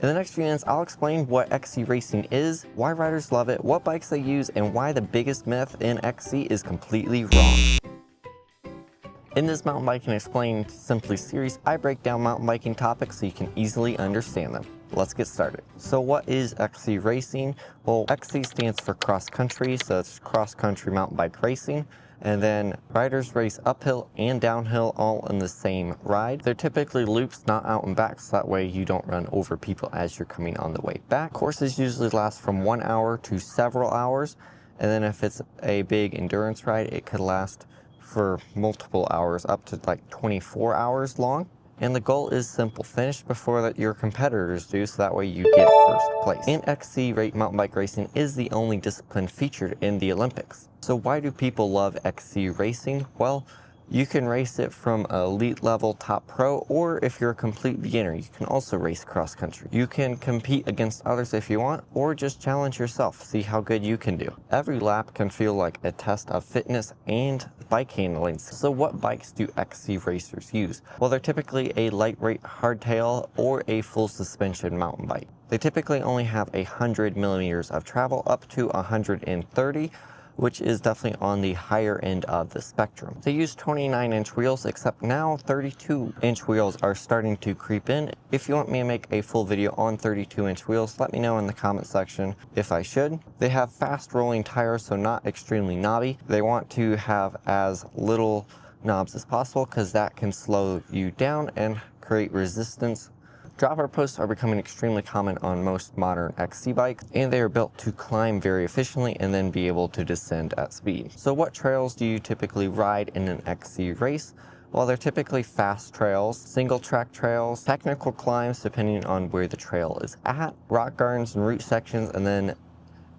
In the next few minutes, I'll explain what XC Racing is, why riders love it, what bikes they use, and why the biggest myth in XC is completely wrong. In this Mountain Biking Explained Simply series, I break down mountain biking topics so you can easily understand them. Let's get started. So what is XC Racing? Well, XC stands for cross country, so it's cross country mountain bike racing. And then riders race uphill and downhill all in the same ride. They're typically loops, not out and back, so that way you don't run over people as you're coming on the way back. Courses usually last from 1 hour to several hours. And then if it's a big endurance ride, it could last for multiple hours, up to like 24 hours long. And the goal is simple: finish before your competitors do, so that way you get first place. And XC mountain bike racing is the only discipline featured in the Olympics. So why do people love XC racing? Well, you can race it from elite level top pro, or if you're a complete beginner, you can also race cross country. You can compete against others if you want, or just challenge yourself, see how good you can do. Every lap can feel like a test of fitness and bike handling. So what bikes do XC racers use? Well, they're typically a lightweight hardtail or a full suspension mountain bike. They typically only have 100 millimeters of travel, up to 130, which is definitely on the higher end of the spectrum. They use 29-inch wheels, except now 32-inch wheels are starting to creep in. If you want me to make a full video on 32-inch wheels, let me know in the comment section if I should. They have fast rolling tires, so not extremely knobby. They want to have as little knobs as possible because that can slow you down and create resistance. Dropper posts are becoming extremely common on most modern XC bikes, and they are built to climb very efficiently and then be able to descend at speed. So what trails do you typically ride in an XC race? Well, they're typically fast trails, single track trails, technical climbs depending on where the trail is at, rock gardens and route sections, and then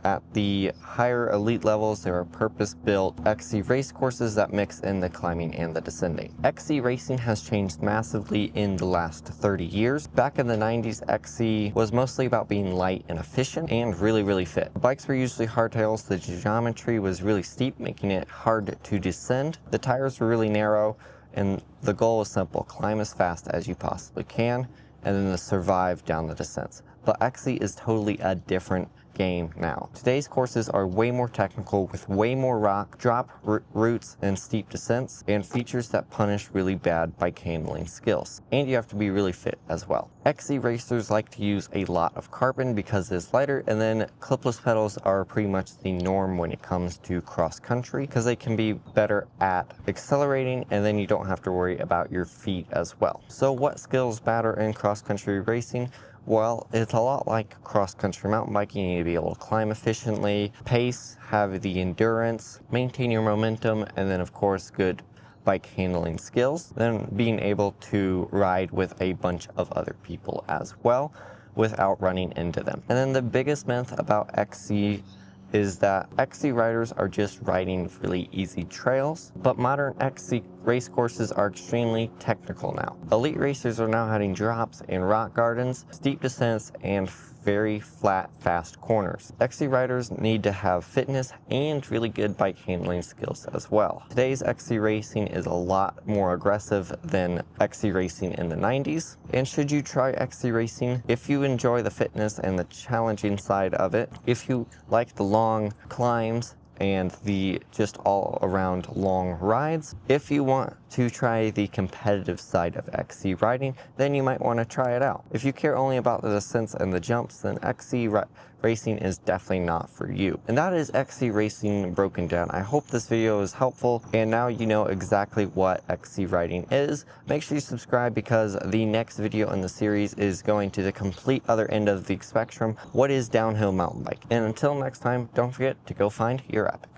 at the higher elite levels, there are purpose-built XC race courses that mix in the climbing and the descending. XC racing has changed massively in the last 30 years. Back in the 90s, XC was mostly about being light and efficient and really fit. The bikes were usually hardtails. The geometry was really steep, making it hard to descend. The tires were really narrow, and the goal was simple: climb as fast as you possibly can, and then survive down the descents. But XC is totally a different game now. Today's courses are way more technical, with way more rock, drop routes, and steep descents, and features that punish really bad bike handling skills. And you have to be really fit as well. XC racers like to use a lot of carbon because it's lighter, and then clipless pedals are pretty much the norm when it comes to cross country because they can be better at accelerating, and then you don't have to worry about your feet as well. So what skills matter in cross country racing? Well, it's a lot like cross-country mountain biking. You need to be able to climb efficiently, pace, have the endurance, maintain your momentum, and then of course good bike handling skills. Then being able to ride with a bunch of other people as well without running into them. And then the biggest myth about XC is that XC riders are just riding really easy trails, but modern XC race courses are extremely technical now. Elite racers are now having drops and rock gardens, steep descents, and very flat, fast corners. XC riders need to have fitness and really good bike handling skills as well. Today's XC racing is a lot more aggressive than XC racing in the 90s. And should you try XC racing if you enjoy the fitness and the challenging side of it, if you like the long climbs and the just all around long rides. If you want to try the competitive side of XC riding, then you might want to try it out. If you care only about the descents and the jumps, then XC racing is definitely not for you. And that is XC racing broken down. I hope this video is helpful, and now you know exactly what XC riding is. Make sure you subscribe because the next video in the series is going to the complete other end of the spectrum. What is downhill mountain bike? And until next time, don't forget to go find your epic.